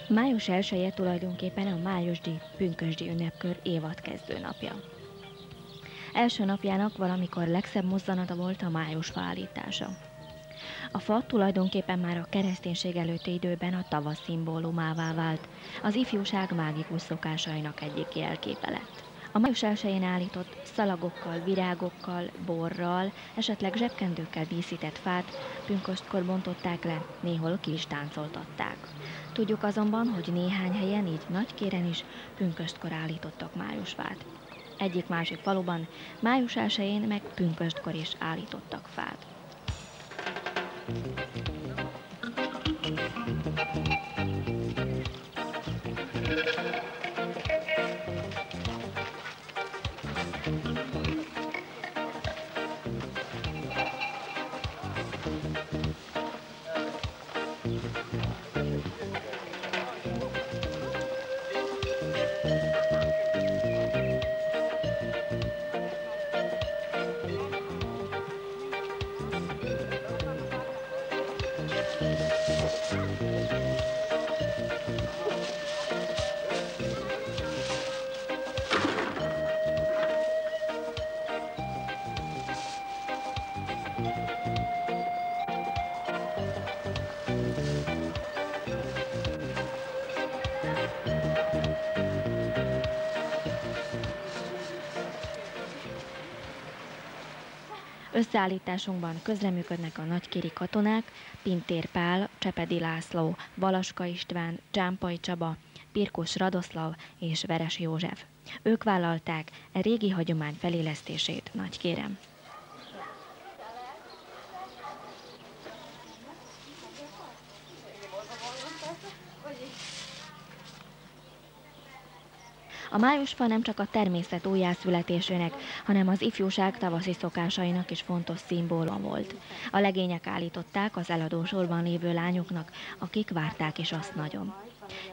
Május 1-je tulajdonképpen a májusdi pünkösdi ünnepkör évadkezdő napja. Első napjának valamikor legszebb mozzanata volt a májusfa állítása. A fa tulajdonképpen már a kereszténység előtti időben a tavasz szimbólumává vált, az ifjúság mágikus szokásainak egyik jelképe lett. A május 1-jén állított szalagokkal, virágokkal, borral, esetleg zsebkendőkkel díszített fát pünköstkor bontották le, néhol ki is táncoltatták. Tudjuk azonban, hogy néhány helyen, így Nagykéren is pünköstkor állítottak májusfát. Egyik-másik faluban május 1-jén meg pünköstkor is állítottak fát. Összeállításunkban közreműködnek a nagykéri katonák, Pintér Pál, Csepedi László, Valaska István, Csámpai Csaba, Pirkus Radoszlav és Veres József. Ők vállalták a régi hagyomány felélesztését Nagykérem. A májusfa nem csak a természet újjászületésének, hanem az ifjúság tavaszi szokásainak is fontos szimbóluma volt. A legények állították az eladósorban lévő lányoknak, akik várták is azt nagyon.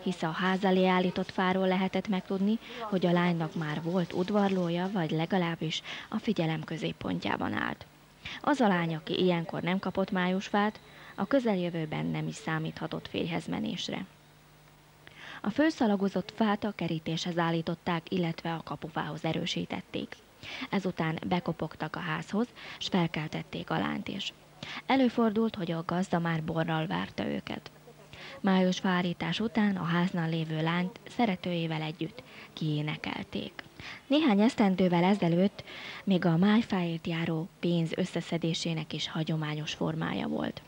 Hisz a ház elé állított fáról lehetett megtudni, hogy a lánynak már volt udvarlója, vagy legalábbis a figyelem középpontjában állt. Az a lány, aki ilyenkor nem kapott májusfát, a közeljövőben nem is számíthatott férjhez menésre. A főszalagozott fát a kerítéshez állították, illetve a kapufához erősítették. Ezután bekopogtak a házhoz, s felkeltették a lányt is. Előfordult, hogy a gazda már borral várta őket. Májusfa állítás után a háznál lévő lányt szeretőjével együtt kiénekelték. Néhány esztendővel ezelőtt még a májfáért járó pénz összeszedésének is hagyományos formája volt.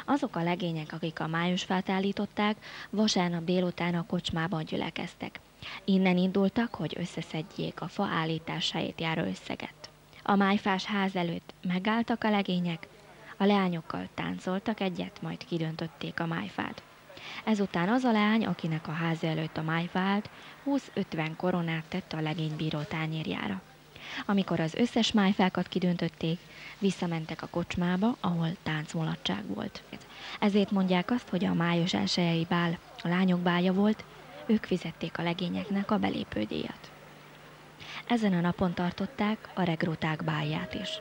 Azok a legények, akik a májusfát állították, vasárnap délután a kocsmában gyülekeztek. Innen indultak, hogy összeszedjék a fa állításáért járó összeget. A májfás ház előtt megálltak a legények, a leányokkal táncoltak egyet, majd kidöntötték a májfát. Ezután az a leány, akinek a ház előtt a májfa állt, 20-50 koronát tett a legénybíró tányérjára. Amikor az összes májfákat kidöntötték, visszamentek a kocsmába, ahol táncmulatság volt. Ezért mondják azt, hogy a május 1-i bál a lányok bálja volt, ők fizették a legényeknek a belépődíjat. Ezen a napon tartották a regruták bálját is.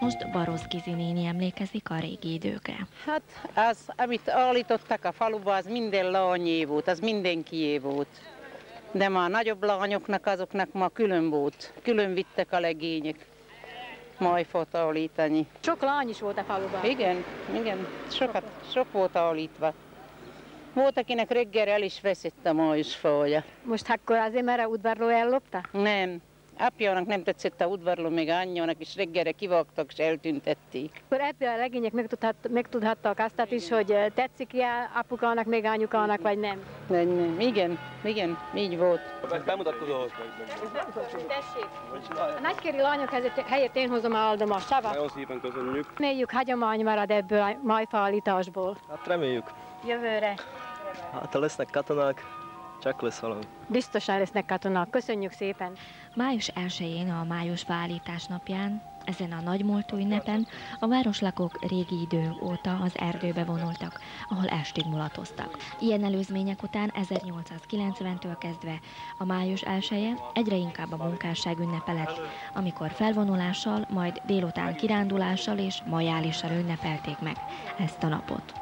Most Baroszkizi néni emlékezik a régi időkre. Hát az, amit állítottak a faluba, az minden lányé volt, az mindenkié volt. De ma a nagyobb lányoknak, azoknak ma külön volt, külön vittek a legények majfot állítani. Sok lány is volt a faluban. Igen, sok volt állítva. Volt, akinek reggel el is veszett a majsfája. Most akkor azért, mert a udvarló ellopta? Nem. Apjának nem tetszett a udvarló, még anyjának is reggelre kivágtak és eltüntették. Akkor ebből a legények megtudhattak azt is, hogy tetszik-e apukának, még anyukának, vagy nem? Nem. Igen, így volt. Bemutatkozó. Tessék, a nagykéri lányok helyett én hozom a Aldoma savat. Nagyon szépen köszönjük. Reméljük, hagyomány marad ebből a majfaállításból. Hát reméljük. Jövőre. Hát ha lesznek katonák, csak lesz valami. Biztosan lesznek katonák. Köszönjük szépen. Május 1-én, a májusfa állítás napján, ezen a nagymúltú ünnepen a városlakók régi idők óta az erdőbe vonultak, ahol estig mulatoztak. Ilyen előzmények után 1890-től kezdve a május 1-e egyre inkább a munkásság ünnepe lett, amikor felvonulással, majd délután kirándulással és majálissal ünnepelték meg ezt a napot.